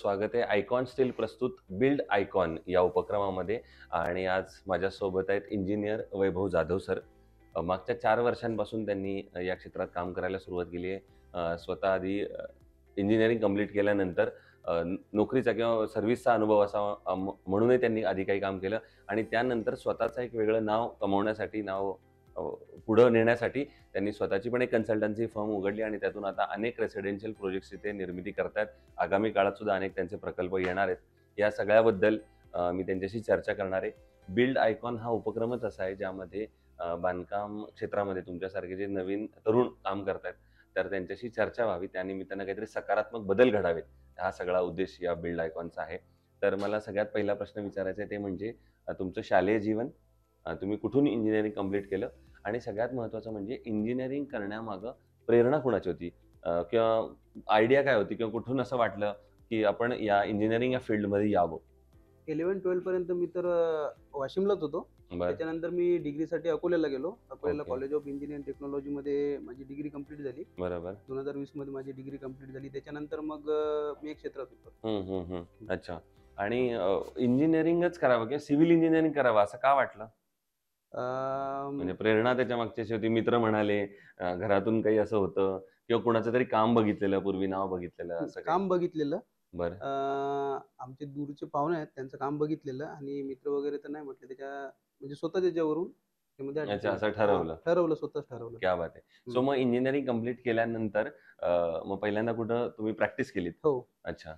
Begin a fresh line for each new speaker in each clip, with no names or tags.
स्वागत आहे icon steel प्रस्तुत बिल्ड आयकॉन या उपक्रमामध्ये. आणि आज माझ्यासोबत आहेत इंजिनियर वैभव जाधव सर. मागच्या 4 वर्षांपासून त्यांनी या क्षेत्रात काम करायला सुरुवात केली आहे. स्वतः आधी इंजिनिअरिंग कंप्लीट केल्यानंतर नोकरीचा किंवा सर्व्हिसचा अनुभव असावा म्हणूनही त्यांनी आधी काही काम केलं आणि त्यानंतर स्वतःचं एक वेगळं नाव कमवण्यासाठी, नाव पुढं नेण्यासाठी त्यांनी स्वतःची पण एक कन्सल्टन्सी फर्म उघडली आणि त्यातून आता अनेक रेसिडेन्शियल प्रोजेक्ट्स इथे निर्मिती करतायत. आगामी काळात सुद्धा अनेक त्यांचे प्रकल्प येणार आहेत. या सगळ्याबद्दल मी त्यांच्याशी चर्चा करणार आहे. बिल्ड आयकॉन हा उपक्रमच असा आहे ज्यामध्ये बांधकाम क्षेत्रामध्ये तुमच्यासारखे जे नवीन तरुण काम करतायत तर त्यांच्याशी चर्चा व्हावी, त्यानिमित्तानं काहीतरी सकारात्मक बदल घडावेत, हा सगळा उद्देश या बिल्ड आयकॉनचा आहे. तर मला सगळ्यात पहिला प्रश्न विचारायचा आहे ते म्हणजे तुमचं शालेय जीवन, तुम्ही कुठून इंजिनिअरिंग कंप्लीट केलं आणि सगळ्यात महत्त्वाचं म्हणजे इंजिनिअरिंग करण्यामागं प्रेरणा कुणाची होती, किंवा आयडिया काय होती किंवा कुठून असं वाटलं की आपण या इंजिनिअरिंग या फील्डमध्ये यावं?
11-12 पर्यंत मी तर वाशिमलाच होतो.
बरं.
त्याच्यानंतर मी डिग्रीसाठी अकोल्याला गेलो. अकोल्याला
ओके.
कॉलेज ऑफ इंजिनिअरिंग टेक्नॉलॉजीमध्ये माझी डिग्री कंप्लीट झाली.
बरोबर.
2020 मध्ये माझी डिग्री कंप्लीट झाली. त्याच्यानंतर मग मी एक क्षेत्रात होतो.
अच्छा. आणि इंजिनिअरिंगच करावं किंवा सिव्हिल इंजिनिअरिंग करावं असं का वाटलं? म्हणजे प्रेरणा त्याच्या मागची अशी होती, मित्र म्हणाले, घरातून काही असं होतं किंवा कुणाचं तरी काम बघितलेलं, पूर्वी नाव बघितलेलं असं काही?
काम बघितलेलं.
बरं.
आमचे दूरचे पाहुणे आहेत, त्यांचं काम बघितलेलं आणि मित्र वगैरे तर नाही म्हटले. म्हणजे स्वतः त्याच्यावरून त्यामध्ये
अच्छा,
admission
असं
हां,
ठरवलं.
ठरवलं, स्वतःच ठरवलं.
क्या बात आहे. सो मग इंजिनिअरिंग कंप्लीट केल्यानंतर मग पहिल्यांदा कुठं तुम्ही प्रॅक्टिस केलीत?
हो.
अच्छा.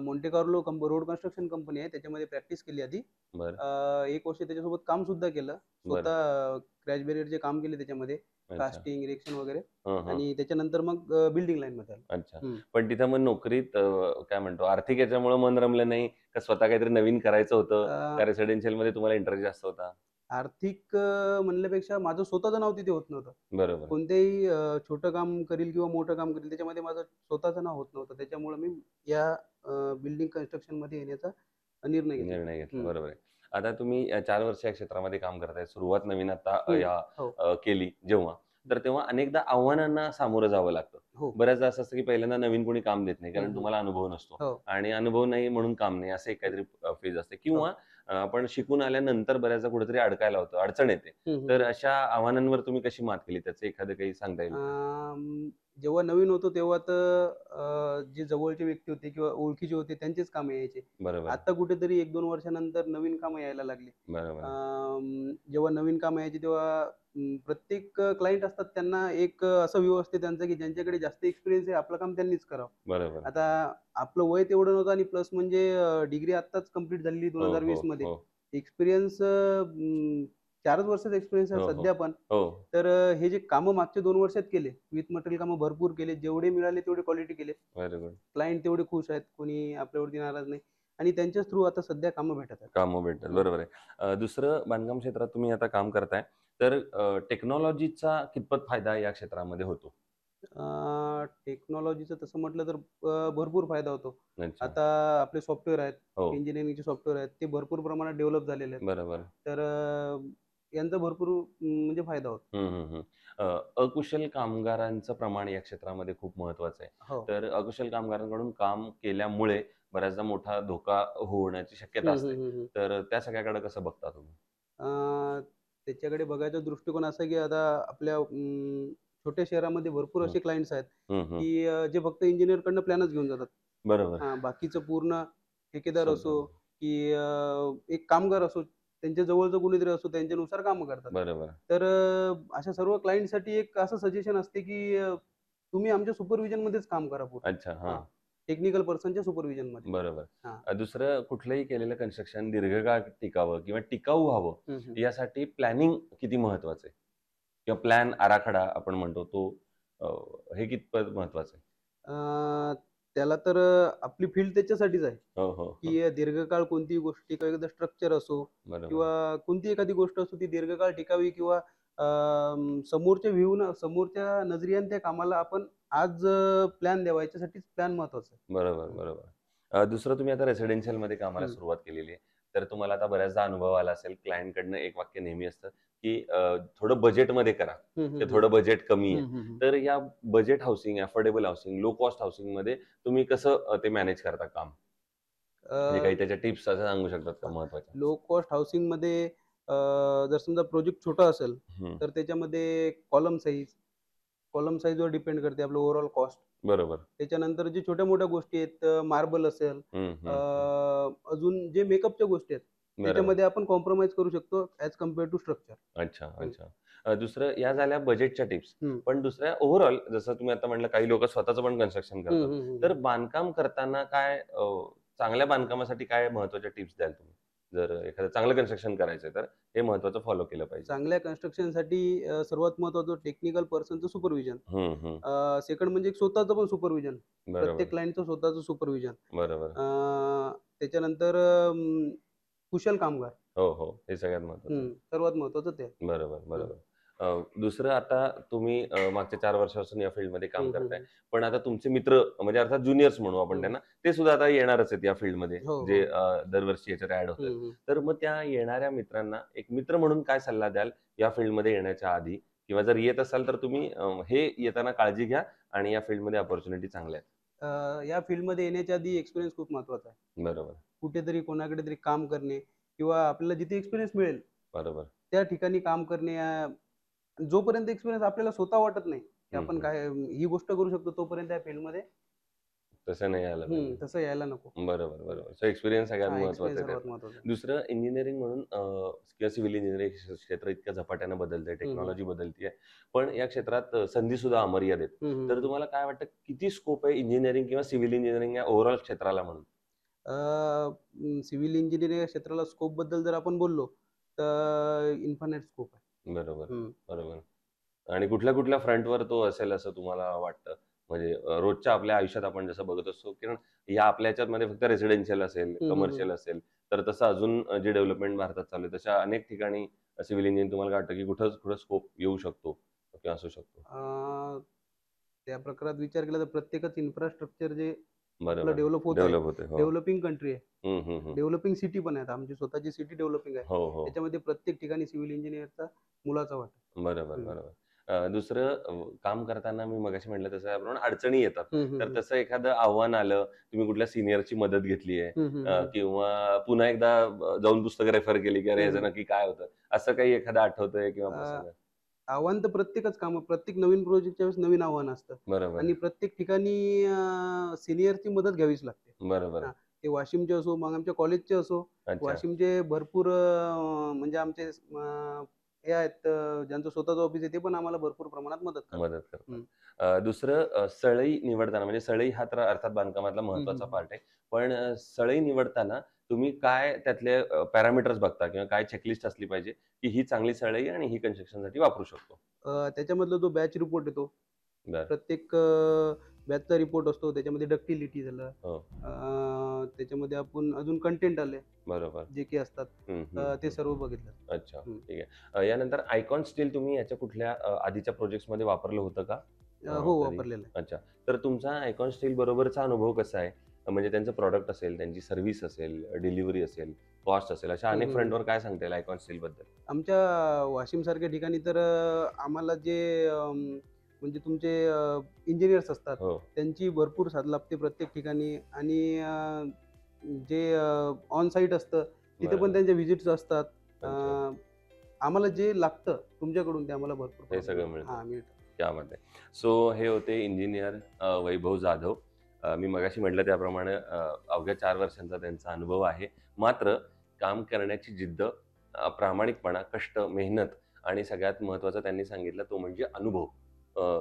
Monte Carlo road construction company आहे, त्याच्यामध्ये प्रॅक्टिस केली आधी.
बरं.
1 वर्ष त्याच्यासोबत काम सुद्धा केलं.
बरं.
स्वतः क्रॅश बॅरियरचे काम केले त्याच्यामध्ये,
अच्छा.
कास्टिंग, इरेक्शन वगैरे.
हं, हं.
आणि त्याच्यानंतर मग बिल्डिंग लाईनमध्ये आलो.
अच्छा. पण तिथं मग नोकरीत काय म्हणतो, आर्थिक याच्यामुळे मन रमलं नाही का, स्वतः काहीतरी नवीन करायचं होतं का, रेसिडेन्शियलमध्ये तुम्हाला इंटरेस्ट जास्त होता?
आर्थिक म्हणण्यापेक्षा माझं स्वतःचं नाव तिथे होत नव्हतं.
बरोबर.
कोणतेही छोटं काम करील किंवा मोठं काम करील, त्याच्यामध्ये माझं स्वतःचं नाव होत नव्हतं. त्याच्यामुळे मी या बिल्डिंग कन्स्ट्रक्शनमध्ये येण्याचा निर्णय घेतला.
निर्णय घेतला. बरोबर आहे. आता तुम्ही 4 वर्ष या क्षेत्रामध्ये काम करताय. सुरुवात नवीन आता
हो.
केली जेव्हा, तर तेव्हा अनेकदा आव्हानांना सामोरं जावं लागतं.
हो.
बऱ्याचदा असं असतं की पहिल्यांदा नवीन कोणी काम देत नाही, कारण
हं.
तुम्हाला अनुभव नसतो
हो.
आणि अनुभव नाही म्हणून काम नाही, असं एक काहीतरी फेज असते किंवा आपण शिकून आल्यानंतर बऱ्याचदा कुठेतरी अडकायला होतं, अडचण येते. तर अशा आव्हानांवर तुम्ही कशी मात केली? त्याचं एखादं काही सांगता येईल का?
जेव्हा नवीन होतो तेव्हा तर जे जवळचे व्यक्ती होते किंवा ओळखीचे होते त्यांचेच कामं यायचे.
बरोबर.
आता कुठेतरी 1-2 वर्षानंतर नवीन कामं यायला लागली.
बरोबर.
जेव्हा नवीन कामं यायची तेव्हा प्रत्येक क्लायंट असतात, त्यांना एक असं व्ह्यू असते त्यांचा, की ज्यांच्याकडे जास्त एक्सपिरियन्स आहे आपलं काम त्यांनीच करावं.
बरोबर.
आता आपलं वय तेवढं नव्हतं आणि प्लस म्हणजे डिग्री आत्ताच कंप्लीट झालेली
हो,
2020
हो,
मध्ये.
हो.
एक्सपिरियन्स 4च वर्षाचा एक्सपिरियन्स आहे
हो, हो.
सध्या पण.
हो.
तर हे जे कामं मागच्या 2 वर्षात केले, विथ मटेरियल कामं भरपूर केले. जेवढे मिळाले तेवढे क्वालिटी केले.
Very good.
क्लायंट तेवढे खुश आहेत. कोणी आपल्यावरती नाराज नाही आणि त्यांच्याच थ्रू आता सध्या कामं भेटत आहेत.
कामं भेटतात. बरोबर आहे. दुसरं बांधकाम क्षेत्रात तुम्ही आता काम करताय, तर टेक्नॉलॉजीचा कितपत फायदा या क्षेत्रामध्ये होतो?
टेक्नॉलॉजीचं तसं म्हटलं तर भरपूर फायदा होतो.
अच्छा.
आता आपले सॉफ्टवेअर आहेत,
हो.
इंजिनिअरिंगचे सॉफ्टवेअर आहेत, ते भरपूर प्रमाणात डेव्हलप झालेले आहेत.
बरोबर.
तर यांचा भरपूर म्हणजे फायदा होतो.
हं, हं, हं. अकुशल कामगारांचं प्रमाण या क्षेत्रामध्ये खूप महत्त्वाचं आहे.
हो.
तर अकुशल कामगारांकडून काम केल्यामुळे बऱ्याचदा मोठा धोका होण्याची शक्यता
हं,
असते.
हं, हं, हं.
तर त्या सगळ्याकडे कसं बघता तुम्ही?
अ, त्याच्याकडे बघायचा दृष्टिकोन असा आहे, की आता आपल्या छोट्या शहरामध्ये भरपूर
हं.
असे क्लायंट्स आहेत,
हं, हं.
की जे फक्त इंजिनिअरकडनं प्लॅनच घेऊन जातात.
बरोबर.
बाकीचं पूर्ण ठेकेदार असो,
सगळं.
की एक कामगार असो, त्यांच्या जवळचं कोणीतरी असो, त्यांच्यानुसार कामं करतात.
बरोबर.
तर अशा सर्व क्लायंटसाठी एक असं सजेशन असते, की तुम्ही आमच्या सुपरव्हिजनमध्येच काम करा पूर्ण.
अच्छा. हां.
टेक्निकल पर्सनच्या सुपरव्हिजनमध्ये.
बरोबर.
हां.
दुसरं कुठलंही केलेलं कन्स्ट्रक्शन दीर्घकाळ टिकावं किंवा टिकाऊ व्हावं,
हं, हं.
यासाठी प्लॅनिंग किती महत्त्वाचं आहे? किंवा प्लॅन आराखडा आपण म्हणतो तो, अ, हे कितपत महत्त्वाचं आहे?
अ, त्याला तर आपली फील्ड त्याच्यासाठीच आहे,
हो, हो, हो.
की दीर्घकाळ कोणतीही गोष्टी किंवा एखादं स्ट्रक्चर असो
बरोबर.
किंवा कोणती एखादी गोष्ट असो, ती दीर्घकाळ टिकावी किंवा समोरच्या व्ह्यूनं, समोरच्या नजरियाने त्या कामाला आपण आज प्लॅन द्यावा, याच्यासाठीच प्लॅन महत्त्वाचा आहे.
बरोबर,
हं.
बरोबर. दुसरं तुम्ही आता रेसिडेन्शियलमध्ये कामाला
हं.
सुरुवात केलेली आहे. तर तुम्हाला आता बऱ्याचदा अनुभव आला असेल, क्लायंटकडनं एक वाक्य नेहमी असतं, की थोडं बजेटमध्ये करा.
हं, हं,
ते
हं.
थोडं बजेट कमी आहे.
हं, हं, हं.
तर या budget housing, affordable housing, low cost हाउसिंगमध्ये तुम्ही कसं ते मॅनेज करता काम? म्हणजे काही त्याच्या टिप्स असं सांगू शकतात का महत्त्वाच्या?
लो कॉस्ट हाउसिंगमध्ये जर समजा प्रोजेक्ट छोटा असेल,
हं,
तर त्याच्यामध्ये कॉलम साईजवर डिपेंड करते आपलं ओव्हरऑल कॉस्ट.
बरोबर.
त्याच्यानंतर जे छोट्या-मोठ्या गोष्टी आहेत, मार्बल असेल,
हं,
अ,
हं, हं.
अजून जे मेकअपच्या गोष्टी आहेत,
बरोबर.
त्याच्यामध्ये आपण कॉम्प्रोमाईज करू शकतो ॲज कंपेअर टू स्ट्रक्चर.
अच्छा,
हं,
अच्छा. दुसरं या झाल्या बजेटच्या टिप्स.
हं.
पण दुसऱ्या ओव्हरऑल जसं तुम्ही आता म्हटलं काही लोकं स्वतःचं पण कन्स्ट्रक्शन
हं,
करतात.
हं, हं,
तर
हं.
बांधकाम करताना काय चांगल्या बांधकामासाठी काय महत्त्वाच्या टिप्स द्याल तुम्ही? जर एखादं चांगलं कन्स्ट्रक्शन करायचंय तर हे महत्त्वाचं फॉलो केलं पाहिजे.
चांगल्या कन्स्ट्रक्शनसाठी सर्वात महत्त्वाचं टेक्निकल पर्सनचं सुपरव्हिजन.
हं, हं.
सेकंड म्हणजे एक स्वतःचं पण सुपरव्हिजन.
बरोबर,
प्रत्येक क्लायंटचं स्वतःचं सुपरव्हिजन.
बरोबर.
त्याच्यानंतर कुशल कामगार.
हो, हो. हे सगळ्यात महत्त्वाचं.
सर्वात महत्त्वाचं ते आहे.
बरोबर,
हं.
बरोबर. दुसरं आता तुम्ही मागच्या 4 वर्षापासून या फील्डमध्ये काम
हं, हं,
करताय.
हं.
पण आता तुमचे मित्र म्हणजे अर्थात ज्युनियर्स म्हणू आपण
हं.
त्यांना, ते सुद्धा आता येणारच आहेत या फील्डमध्ये,
हो,
जे
हो.
दरवर्षी याच्यात ॲड होतायत.
हं, हं.
तर मग त्या येणाऱ्या मित्रांना एक मित्र म्हणून काय सल्ला द्याल या फील्डमध्ये येण्याच्या आधी? किंवा जर येत असाल तर तुम्ही हे येताना काळजी घ्या आणि या फील्डमध्ये अपॉर्च्युनिटी चांगल्या आहेत.
या फील्डमध्ये येण्याच्या आधी एक्सपिरियन्स खूप महत्त्वाचा आहे.
बरोबर,
कुठेतरी कोणाकडे तरी काम करणे किंवा आपल्याला जिथे एक्सपिरियन्स मिळेल,
बरोबर.
त्या ठिकाणी काम करणे. जोपर्यंत एक्सपिरियन्स आपल्याला स्वतः वाटत नाही, की
हं,
आपण
हं.
काय ही गोष्ट करू शकतो, तोपर्यंत या फील्डमध्ये
तसं नाही आलं पाहिजे.
तसं यायला नको.
बरोबर,
हं.
बरोबर. सो एक्सपिरियन्स सगळ्यात
हां,
महत्त्वाचा
एक्सपिरियन्स
आहे
सर्वात
त्यातला.
महत्त्वाचा आहे.
दुसरं इंजिनिअरिंग म्हणून किंवा सिव्हिल इंजिनिअरिंग क्षेत्र इतक्या झपाट्यानं बदलतंय,
हं, हं.
टेक्नॉलॉजी बदलतीये. पण या क्षेत्रात संधीसुद्धा अमर्याद आहेत.
हं, हं,
तर
हं.
तुम्हाला काय वाटतं किती स्कोप आहे इंजिनिअरिंग किंवा सिव्हिल इंजिनिअरिंग या ओव्हरऑल क्षेत्राला म्हणून?
सिव्हिल इंजिनिअरिंग या क्षेत्राला स्कोपबद्दल जर आपण बोललो, तर इन्फानाईट स्कोप आहे.
बरोबर,
हं.
बरोबर. आणि कुठल्या-कुठल्या फ्रंटवर तो असेल असं तुम्हाला वाटतं? म्हणजे रोजच्या आपल्या आयुष्यात आपण जसं बघत असतो, कारण या आपल्या ह्याच्यामध्ये फक्त रेसिडेन्शियल असेल,
हं, हं, हं.
कमर्शियल असेल, तर तसं अजून जे डेव्हलपमेंट भारतात चालू आहे, तशा अनेक ठिकाणी सिव्हिल इंजिनिअरिंग तुम्हाला काय वाटतं, की कुठं स्कोप येऊ शकतो किंवा असू शकतो?
अ, त्या प्रकारात विचार केला तर प्रत्येकच इन्फ्रास्ट्रक्चर जे आपलं
बरोबर.
डेव्हलप होत आहे,
डेव्हलप होते. हो.
डेव्हलपिंग कंट्री आहे.
हं, हं, हं.
डेव्हलपिंग सिटी पण आहेत. आमची स्वतःची सिटी डेव्हलपिंग आहे.
हो, हो.
त्याच्यामध्ये प्रत्येक ठिकाणी सिव्हिल इंजिनिअरचा मोलाचा वाटा
बरोबर,
आहे. हं.
बरोबर. दुसरं काम करताना मी मगाशी म्हटलं तसं त्याप्रमाणे अडचणी येतात.
हं, हं,
तर
हं.
तसं एखादं आव्हान आलं, तुम्ही कुठल्या सीनियरची मदत घेतली आहे
हं, हं, हं.
किंवा पुन्हा एकदा जाऊन पुस्तकं रेफर केली, की "अरे,
हं,
ह्याचं
हं.
नक्की काय होतं?" असं काही एखादं आठवतंय किंवा
अ,
प्रसंग?
आव्हान तर प्रत्येकच कामं प्रत्येक नवीन प्रोजेक्टच्या वेळेस नवीन आव्हान असतं
बरोबर,
आणि प्रत्येक ठिकाणी सीनियरची मदत घ्यावीच लागते.
बरोबर.
हां, ते वाशिमचे असो, मग आमच्या कॉलेजचे असो.
अच्छा.
वाशिमचे भरपूर म्हणजे आमचे हे आहेत, ज्यांचं स्वतःचं ऑफिस आहे, ते पण आम्हाला भरपूर प्रमाणात मदत करतात.
मदत करतात.
हं.
दुसरं सळई निवडताना म्हणजे सळई हा तर अर्थात बांधकामातला
हं, हं,
महत्त्वाचा
हं.
पार्ट आहे. पण सळई निवडताना तुम्ही काय त्यातले पॅरामीटर्स बघता किंवा काय चेकलिस्ट असली पाहिजे, की ही चांगली सळई आणि ही कन्स्ट्रक्शनसाठी वापरू शकतो?
त्याच्यामधला जो बॅच रिपोर्ट येतो,
बरं.
प्रत्येक बॅचचा रिपोर्ट असतो. त्याच्यामध्ये डक्टिलिटी झालं.
हो.
त्याच्यामध्ये आपण अजून कंटेंट आले,
बरोबर.
जे की असतात.
हं, हं,
ते
हं.
सर्व बघितलं.
अच्छा,
हं.
ठीक आहे. यानंतर आयकॉन स्टील तुम्ही याच्या कुठल्या आधीच्या प्रोजेक्ट्समध्ये वापरलं होतं का?
हो,
कधी?
वापरलेलं आहे.
अच्छा. तर तुमचा आयकॉन स्टील बरोबरचा अनुभव कसा आहे? म्हणजे त्यांचं प्रॉडक्ट असेल, त्यांची सर्व्हिस असेल, डिलिव्हरी असेल, कॉस्ट असेल, अशा
हं,
अनेक
हं, हं.
फ्रंटवर काय सांगता येईल आयकॉन स्टीलबद्दल?
आमच्या वाशिमसारख्या ठिकाणी तर आम्हाला जे म्हणजे तुमचे इंजिनिअर्स असतात,
हो.
त्यांची भरपूर साथ लाभते प्रत्येक ठिकाणी आणि जे ऑन साईट असतं, तिथे पण
बरोबर.
त्यांच्या व्हिजिट्स असतात. अ,
अच्छा.
आम्हाला जे लागतं तुमच्याकडून ते आम्हाला भरपूर
हे सगळं
प्रमाणात
मिळतं.
मिळतं.
त्यामध्ये. सो हे होते इंजिनिअर वैभव जाधव. मी मगाशी म्हटलं त्याप्रमाणे अवघ्या 4 वर्षांचा त्यांचा अनुभव आहे. मात्र काम करण्याची जिद्द, प्रामाणिकपणा, कष्ट, मेहनत आणि सगळ्यात महत्त्वाचं त्यांनी सांगितलं तो म्हणजे अनुभव.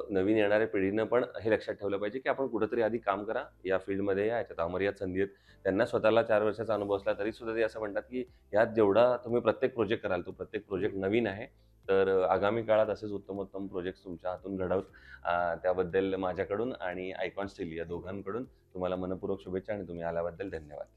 नवीन येणाऱ्या पिढीनं पण हे लक्षात ठेवलं पाहिजे, की आपण कुठेतरी आधी काम करा, या फील्डमध्ये या, याच्यात अमर्याद संधी आहेत. त्यांना स्वतःला 4 वर्षाचा अनुभव असला तरीसुद्धा ते असं म्हणतात, की यात जेवढा तुम्ही प्रत्येक प्रोजेक्ट कराल, तो प्रत्येक
हं.
प्रोजेक्ट नवीन आहे. तर आगामी काळात असेच उत्तमोत्तम प्रोजेक्ट्स तुमच्या हातून घडावेत. त्याबद्दल माझ्याकडून आणि आयकॉन स्टील या दोघांकडून तुम्हाला मनःपूर्वक शुभेच्छा आणि तुम्ही आल्याबद्दल धन्यवाद.